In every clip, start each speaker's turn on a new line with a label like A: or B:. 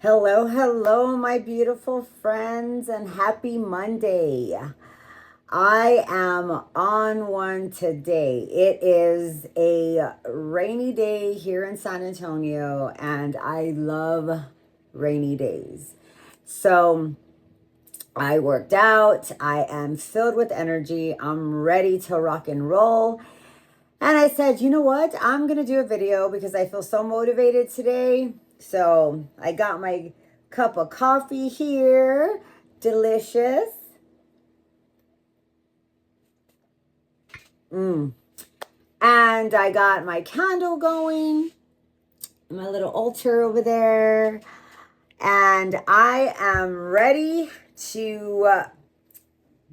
A: Hello, hello, my beautiful friends, and happy Monday. I am on one today. It is a rainy day here in San Antonio, and I love rainy days. So I worked out, I am filled with energy, I'm ready to rock and roll. And I said, you know what? I'm going to do a video because I feel so motivated today. So I got my cup of coffee here. Delicious. Mm. And I got my candle going, my little altar over there. And I am ready to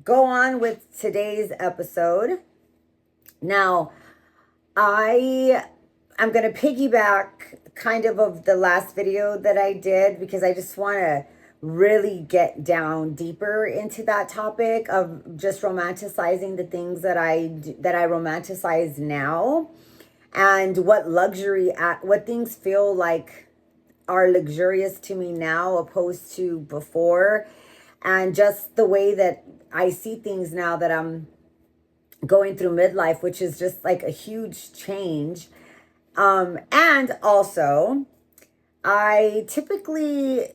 A: go on with today's episode. Now, I'm going to piggyback kind of the last video that I did because I just want to really get down deeper into that topic of just romanticizing the things that I romanticize now, and what things feel like are luxurious to me now opposed to before, and just the way that I see things now that I'm going through midlife, which is just like a huge change. And also, I typically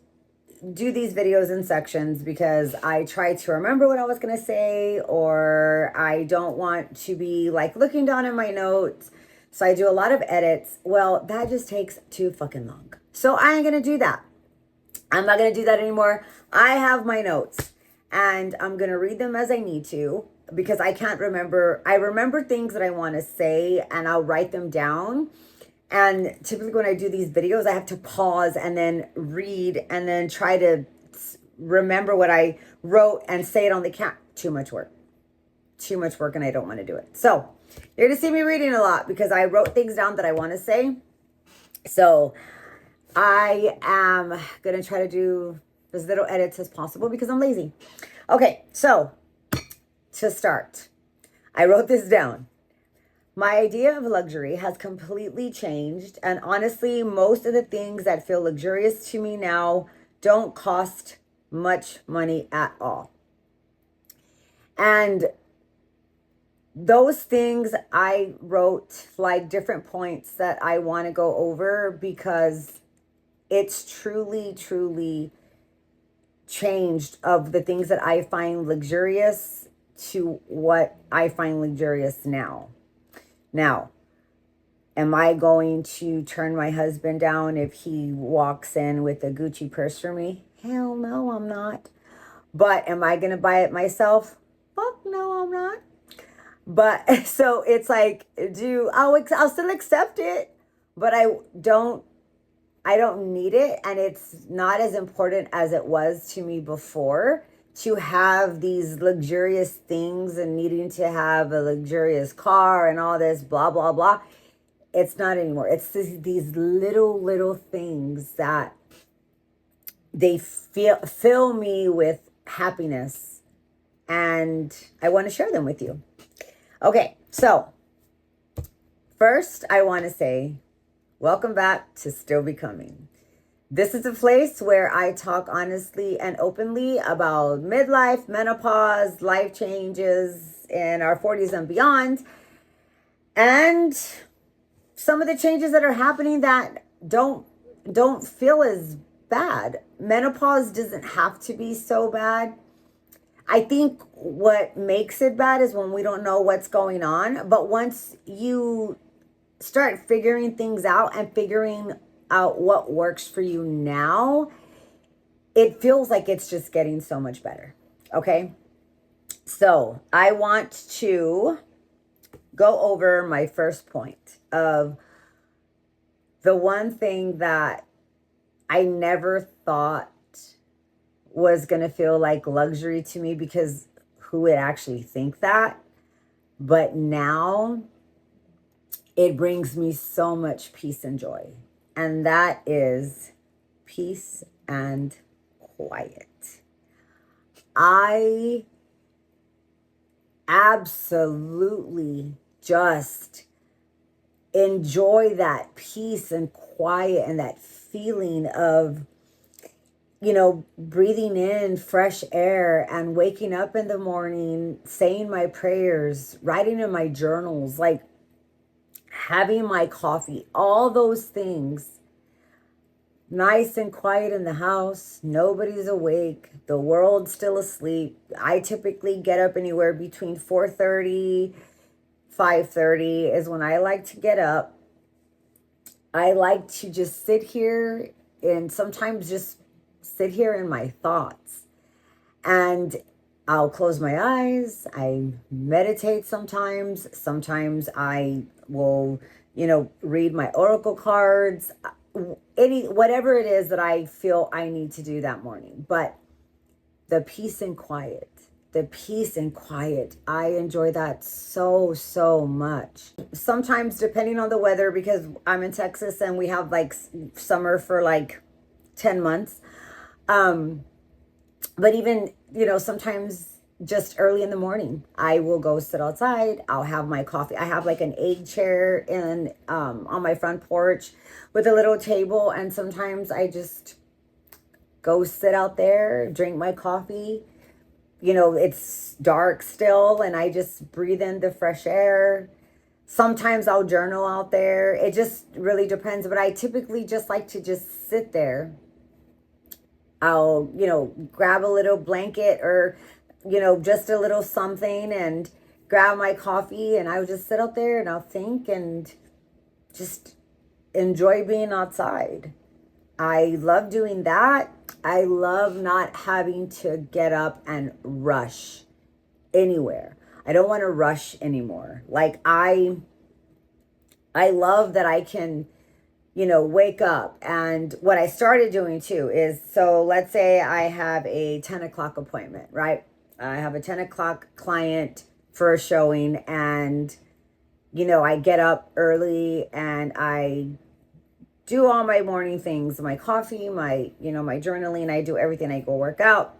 A: do these videos in sections because I try to remember what I was going to say, or I don't want to be like looking down at my notes. So I do a lot of edits. Well, that just takes too fucking long. So I ain't going to do that. I'm not going to do that anymore. I have my notes and I'm going to read them as I need to because I can't remember. I remember things that I want to say and I'll write them down. And typically when I do these videos, I have to pause and then read and then try to remember what I wrote and say it on the camera. Too much work. Too much work, and I don't want to do it. So you're going to see me reading a lot because I wrote things down that I want to say. So I am going to try to do as little edits as possible because I'm lazy. Okay, so to start, I wrote this down. My idea of luxury has completely changed, and honestly, most of the things that feel luxurious to me now don't cost much money at all. And those things I wrote like different points that I want to go over because it's truly, truly changed of the things that I find luxurious to what I find luxurious now. Now, am I going to turn my husband down if he walks in with a Gucci purse for me? Hell no, I'm not. But am I going to buy it myself? Fuck no, I'm not. But so it's like, I'll still accept it, but I don't need it, and it's not as important as it was to me before to have these luxurious things and needing to have a luxurious car and all this blah blah blah. It's not anymore. It's these little things that they fill me with happiness, and I want to share them with you. Okay, so first I want to say welcome back to Still Becoming. This is a place where I talk honestly and openly about midlife, menopause, life changes in our 40s and beyond, and some of the changes that are happening that don't feel as bad. Menopause doesn't have to be so bad. I think what makes it bad is when we don't know what's going on. But once you start figuring things out and figuring out what works for you now, it feels like it's just getting so much better. Okay? So I want to go over my first point of the one thing that I never thought was going to feel like luxury to me, because who would actually think that? But now it brings me so much peace and joy. And that is peace and quiet. I absolutely just enjoy that peace and quiet and that feeling of breathing in fresh air and waking up in the morning, saying my prayers, writing in my journals, like having my coffee, all those things. Nice and quiet in the house. Nobody's awake. The world's still asleep. I typically get up anywhere between 4:30, 5:30 is when I like to get up. I like to just sit here and sometimes just sit here in my thoughts. And I'll close my eyes. I meditate sometimes. Sometimes I will, read my oracle cards. Whatever it is that I feel I need to do that morning. But the peace and quiet, I enjoy that so, so much. Sometimes depending on the weather, because I'm in Texas and we have like summer for like 10 months. But even, sometimes just early in the morning, I will go sit outside. I'll have my coffee. I have like an egg chair on my front porch with a little table. And sometimes I just go sit out there, drink my coffee. It's dark still and I just breathe in the fresh air. Sometimes I'll journal out there. It just really depends. But I typically just like to just sit there. I'll, grab a little blanket or, just a little something and grab my coffee and I'll just sit out there and I'll think and just enjoy being outside. I love doing that. I love not having to get up and rush anywhere. I don't want to rush anymore. Like I love that I can wake up. And what I started doing too is, so let's say I have a 10 o'clock appointment, right? I have a 10 o'clock client for a showing and, I get up early and I do all my morning things, my coffee, my journaling, I do everything. I go work out.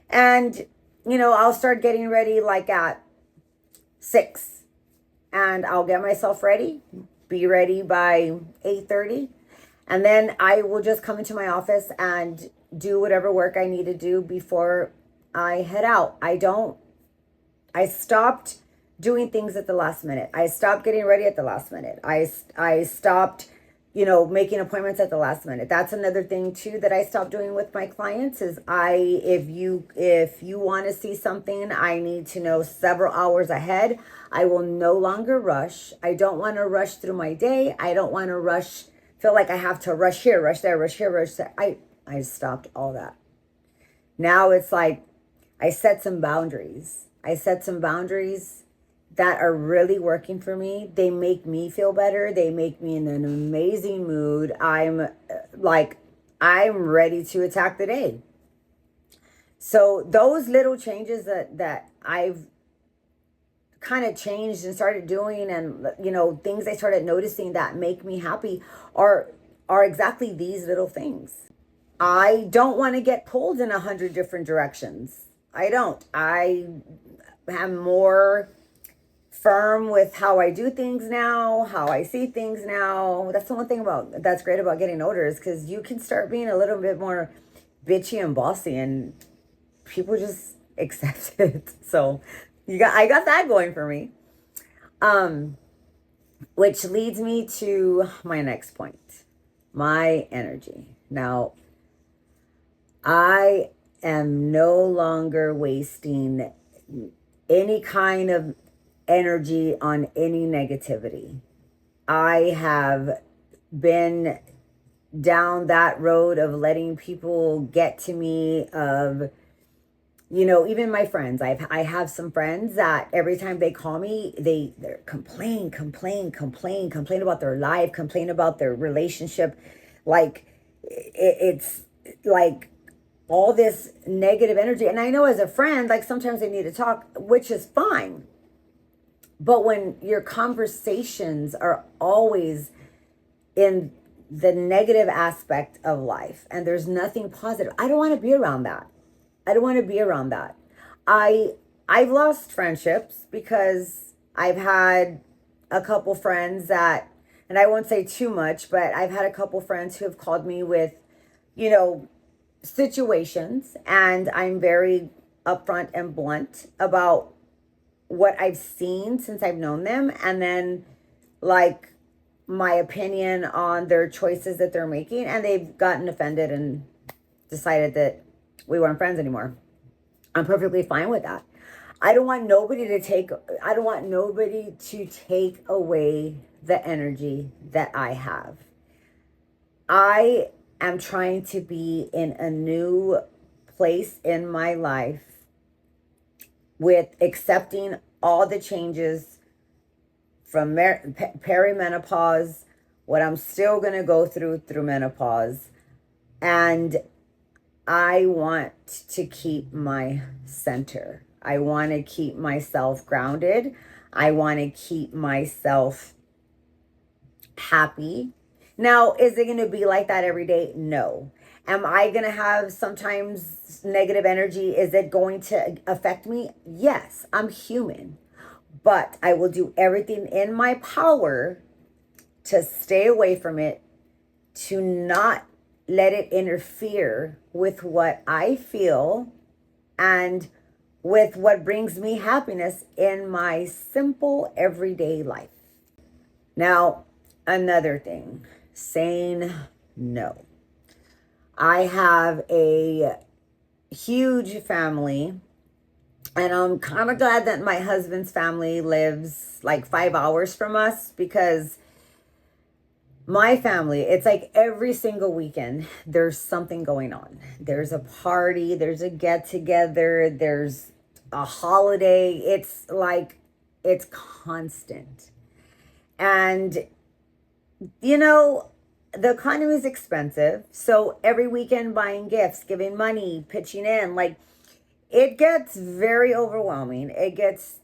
A: And, I'll start getting ready like at 6 and I'll get myself ready. Be ready by 8:30. And then I will just come into my office and do whatever work I need to do before I head out. I stopped doing things at the last minute. I stopped getting ready at the last minute. I stopped, making appointments at the last minute. That's another thing too that I stopped doing with my clients is if you want to see something, I need to know several hours ahead. I will no longer rush. I don't want to rush through my day. I don't want to feel like I have to rush here, rush there, rush here, rush there. I stopped all that. Now it's like I set some boundaries. That are really working for me. They make me feel better. They make me in an amazing mood. I'm ready to attack the day. So those little changes that I've kind of changed and started doing and, things I started noticing that make me happy are exactly these little things. I don't want to get pulled in 100 different directions. I don't. I am more firm with how I do things now, how I see things now. That's the one thing that's great about getting older is because you can start being a little bit more bitchy and bossy and people just accept it. So I got that going for me. Which leads me to my next point, my energy. Now, I am no longer wasting any kind of energy on any negativity. I have been down that road of letting people get to me, of even my friends. I have some friends that every time they call me, they're complain about their life, complain about their relationship. Like it's like all this negative energy. And I know as a friend, like sometimes they need to talk, which is fine. But when your conversations are always in the negative aspect of life and there's nothing positive, I don't want to be around that. I've lost friendships because I've had a couple friends that, and I won't say too much, but I've had a couple friends who have called me with, you know, situations, and I'm very upfront and blunt about what I've seen since I've known them, and then like my opinion on their choices that they're making, and they've gotten offended and decided that we weren't friends anymore. I'm perfectly fine with that. I don't want nobody to take away the energy that I have. I am trying to be in a new place in my life with accepting all the changes from perimenopause, what I'm still going to go through menopause. And I want to keep my center. I want to keep myself grounded. I want to keep myself happy. Now, is it going to be like that every day? No. Am I going to have sometimes negative energy? Is it going to affect me? Yes, I'm human. But I will do everything in my power to stay away from it, to not let it interfere with what I feel and with what brings me happiness in my simple everyday life. Now, another thing, saying no. I have a huge family, and I'm kind of glad that my husband's family lives like 5 hours from us, because my family, it's like every single weekend, there's something going on. There's a party, there's a get together, there's a holiday. It's like, it's constant. And, you know, the economy is expensive. So every weekend buying gifts, giving money, pitching in, like it gets very overwhelming. It gets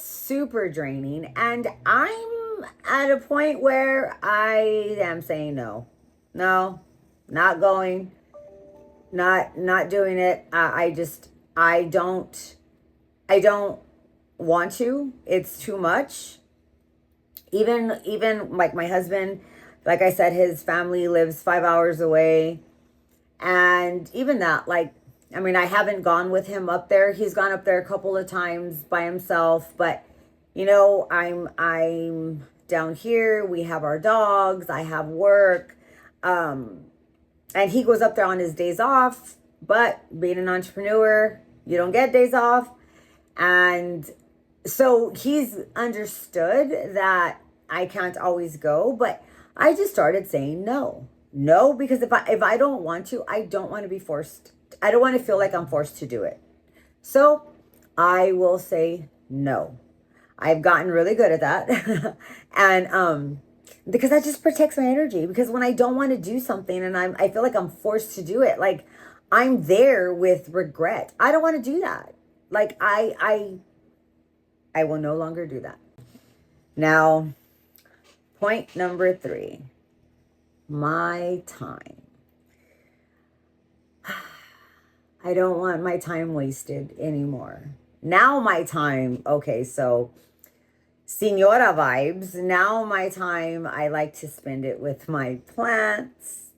A: super draining. And I'm at a point where I am saying no, not going, not doing it. I don't want to. It's too much. Even like my husband, like I said, his family lives 5 hours away. And even that, like, I mean, I haven't gone with him up there. He's gone up there a couple of times by himself, but you know, I'm down here. We have our dogs. I have work. And he goes up there on his days off, but being an entrepreneur, you don't get days off. And so he's understood that I can't always go, but I just started saying no. No, because if I don't want to, I don't want to be forced. I don't want to feel like I'm forced to do it. So I will say no. I've gotten really good at that. And because that just protects my energy. Because when I don't want to do something and I feel like I'm forced to do it, like I'm there with regret. I don't want to do that. Like I will no longer do that. Now, point number 3, my time. I don't want my time wasted anymore. Now my time, okay, so Senora vibes. Now my time, I like to spend it with my plants.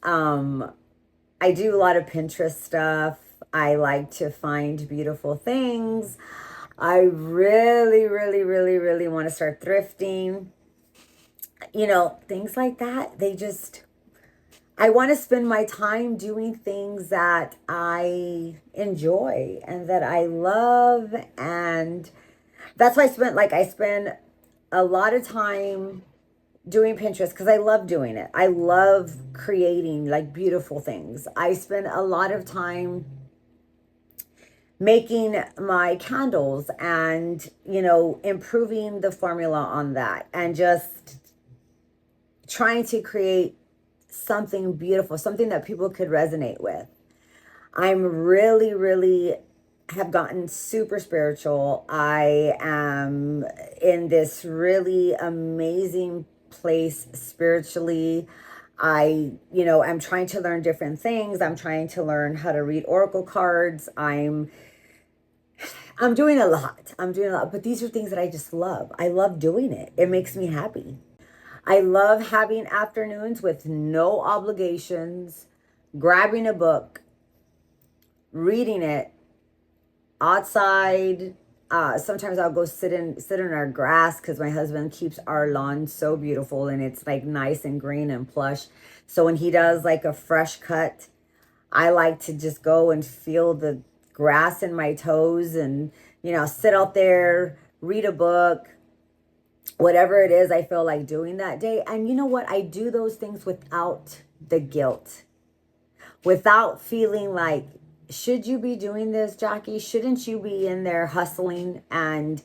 A: I do a lot of Pinterest stuff. I like to find beautiful things. I really, really, really, really want to start thrifting. You know, things like that. I want to spend my time doing things that I enjoy and that I love. And that's why I spend a lot of time doing Pinterest, because I love doing it. I love creating like beautiful things. I spend a lot of time making my candles and, you know, improving the formula on that and just trying to create something beautiful, something that people could resonate with. I'm really, really have gotten super spiritual. I am in this really amazing place spiritually. I'm trying to learn different things. I'm trying to learn how to read oracle cards. I'm doing a lot. But these are things that I just love. I love doing it. It makes me happy. I love having afternoons with no obligations, grabbing a book, reading it outside. Sometimes I'll go sit in our grass because my husband keeps our lawn so beautiful and it's like nice and green and plush. So when he does like a fresh cut, I like to just go and feel the grass in my toes and, sit out there, read a book, whatever it is I feel like doing that day. And you know what? I do those things without the guilt, without feeling like, should you be doing this, Jackie? Shouldn't you be in there hustling and,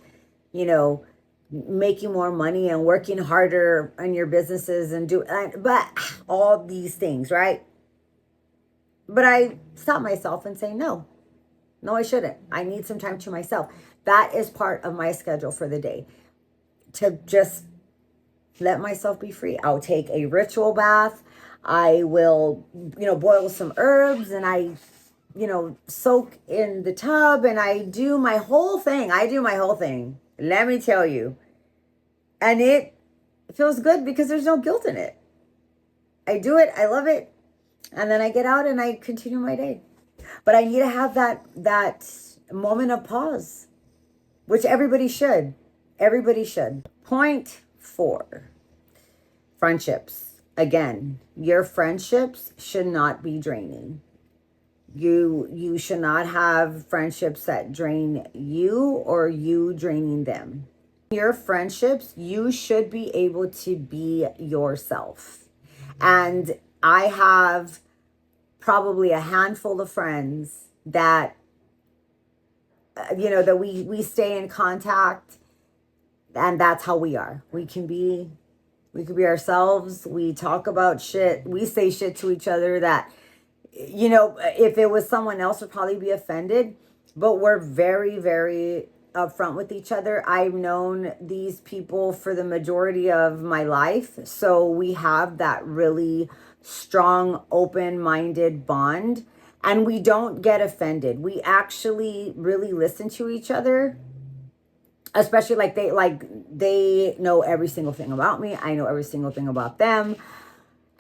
A: making more money and working harder on your businesses but all these things, right? But I stop myself and say, no, I shouldn't. I need some time to myself. That is part of my schedule for the day, to just let myself be free. I'll take a ritual bath. I will, boil some herbs and I, soak in the tub and I do my whole thing. Let me tell you. And it feels good because there's no guilt in it. I do it. I love it. And then I get out and I continue my day. But I need to have that moment of pause, which everybody should. Everybody should. Point 4, friendships. Again, your friendships should not be draining. You should not have friendships that drain you or you draining them. Your friendships, you should be able to be yourself. And I have probably a handful of friends that, that we stay in contact, and that's how we are. We can be ourselves. We talk about shit. We say shit to each other that, if it was someone else would probably be offended, but we're very, very upfront with each other. I've known these people for the majority of my life. So we have that really strong, open-minded bond, and we don't get offended. We actually really listen to each other, especially they know every single thing about me. I know every single thing about them.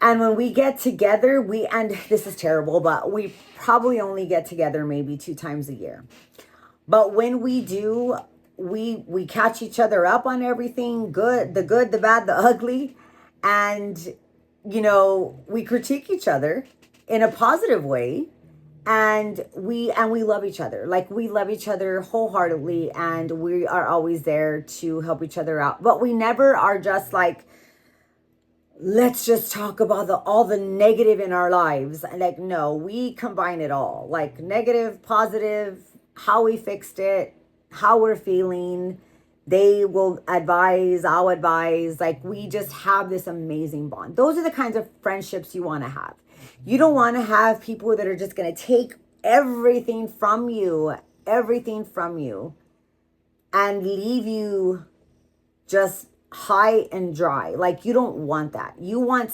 A: And when we get together, and this is terrible, but we probably only get together maybe 2 times a year. But when we do, we catch each other up on everything, the good, the bad, the ugly. And, we critique each other in a positive way. And we love each other. Like, we love each other wholeheartedly, and we are always there to help each other out. But we never are just like, let's just talk about all the negative in our lives. Like, no, we combine it all, like negative, positive, how we fixed it, how we're feeling. They will advise, I'll advise. Like, we just have this amazing bond. Those are the kinds of friendships you want to have. You don't want to have people that are just going to take everything from you, and leave you just high and dry. Like, you don't want that. You want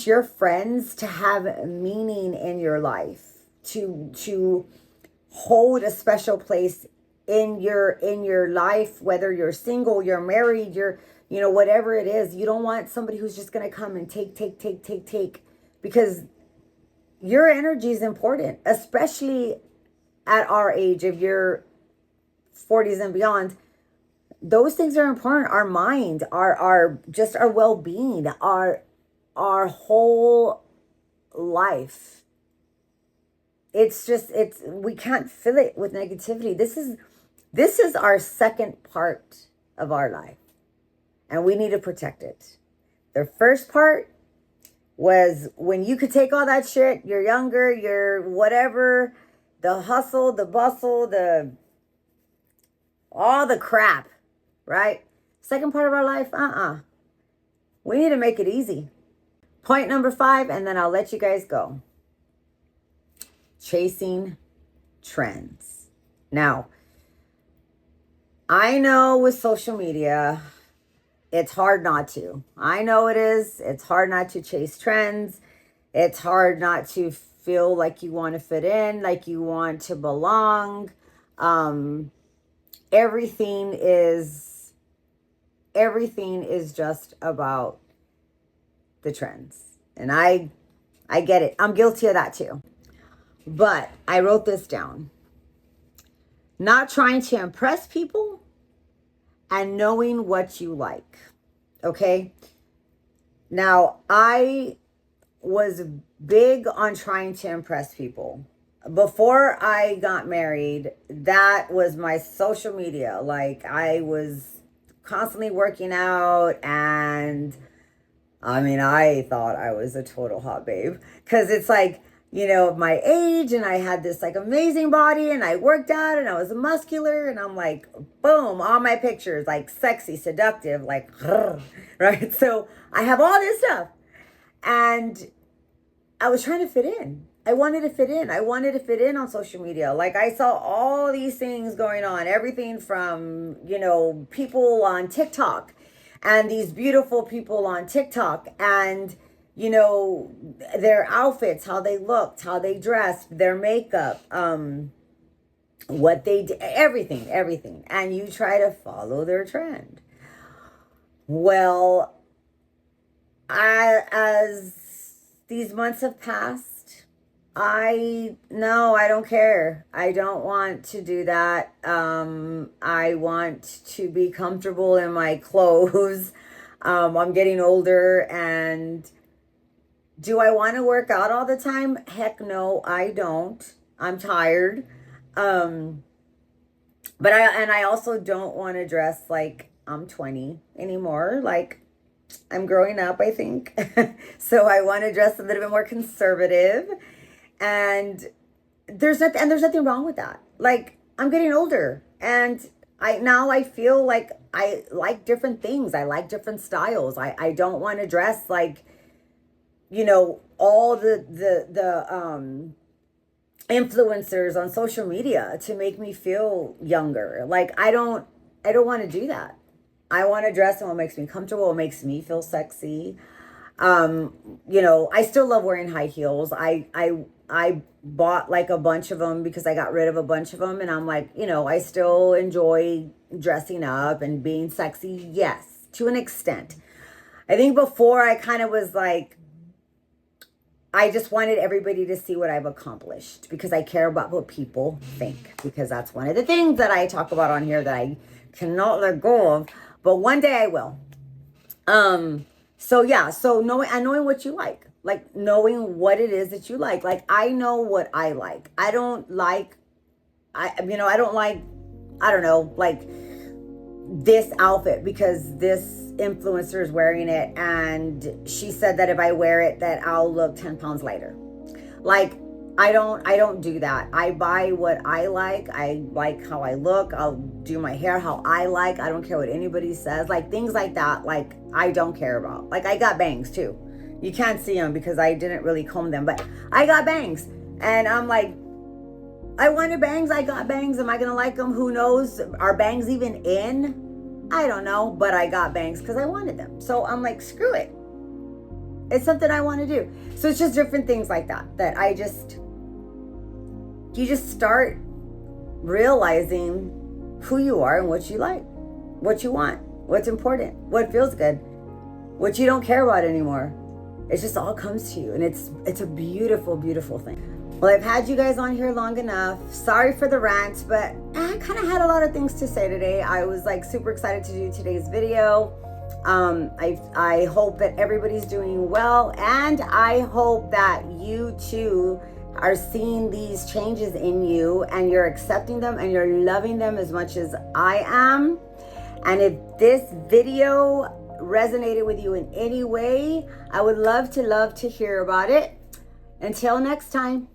A: your friends to have meaning in your life, to hold a special place in your life, whether you're single, you're married, you're, whatever it is. You don't want somebody who's just going to come and take, because your energy is important, especially at our age. If you're 40s and beyond, those things are important. Our mind, our just our well-being, our whole life. We can't fill it with negativity. This is our second part of our life, and we need to protect it. The first part was when you could take all that shit, you're younger, you're whatever, the hustle, the bustle, all the crap, right? Second part of our life, we need to make it easy. Point number 5, and then I'll let you guys go. Chasing trends. Now, I know with social media, it's hard not to. I know it is. It's hard not to chase trends. It's hard not to feel like you want to fit in, like you want to belong. Everything is just about the trends. And I I get it. I'm guilty of that too. But I wrote this down. Not trying to impress people and knowing what you like. Okay? Now, I was big on trying to impress people. Before I got married, that was my social media. Like, I was constantly working out, and I mean, I thought I was a total hot babe because it's like, you know, my age, and I had this like amazing body, and I worked out, and I was muscular, and I'm like, boom, all my pictures, like sexy, seductive, like, right? So I have all this stuff, and I was trying to fit in. I wanted to fit in. I wanted to fit in on social media. Like, I saw all these things going on, everything from, you know, people on TikTok and these beautiful people on TikTok, and, you know, their outfits, how they looked, how they dressed, their makeup, what they did, everything. And you try to follow their trend. Well, as these months have passed, I don't care. I don't want to do that. I want to be comfortable in my clothes. I'm getting older, and do I want to work out all the time? Heck no, I don't. I'm tired. But I also don't want to dress like I'm 20 anymore. Like, I'm growing up, I think. So I want to dress a little bit more conservative. And there's nothing wrong with that. Like, I'm getting older, and I feel like I like different things. I like different styles. I don't want to dress like, you know, all the influencers on social media to make me feel younger. Like, I don't want to do that. I want to dress in what makes me comfortable, what makes me feel sexy. You know, I still love wearing high heels. I bought like a bunch of them because I got rid of a bunch of them, and I'm like, you know, I still enjoy dressing up and being sexy. Yes, to an extent. I think before I kind of was like, I just wanted everybody to see what I've accomplished because I care about what people think, because that's one of the things that I talk about on here that I cannot let go of, but one day I will. So yeah, so knowing what you like knowing what it is that you like. Like, I know what I like. I don't like, I don't know, like this outfit because this influencer is wearing it, and she said that if I wear it, that I'll look 10 pounds lighter. Like, I don't do that. I buy what I like. I like how I look. I'll do my hair how I like. I don't care what anybody says. Like, things like that, like, I don't care about. Like, I got bangs too. You can't see them because I didn't really comb them, but I got bangs. And I'm like, I wanted bangs. I got bangs. Am I going to like them? Who knows? Are bangs even in? I don't know, but I got bangs because I wanted them. So I'm like, screw it. It's something I want to do. So it's just different things like that, that you just start realizing who you are and what you like, what you want, what's important, what feels good, what you don't care about anymore. It just all comes to you, and it's a beautiful, beautiful thing. Well, I've had you guys on here long enough. Sorry for the rant, but I kind of had a lot of things to say today. I was like super excited to do today's video. I hope that everybody's doing well, and I hope that you too are seeing these changes in you, and you're accepting them, and you're loving them as much as I am. And if this video resonated with you in any way, I would love to hear about it. Until next time.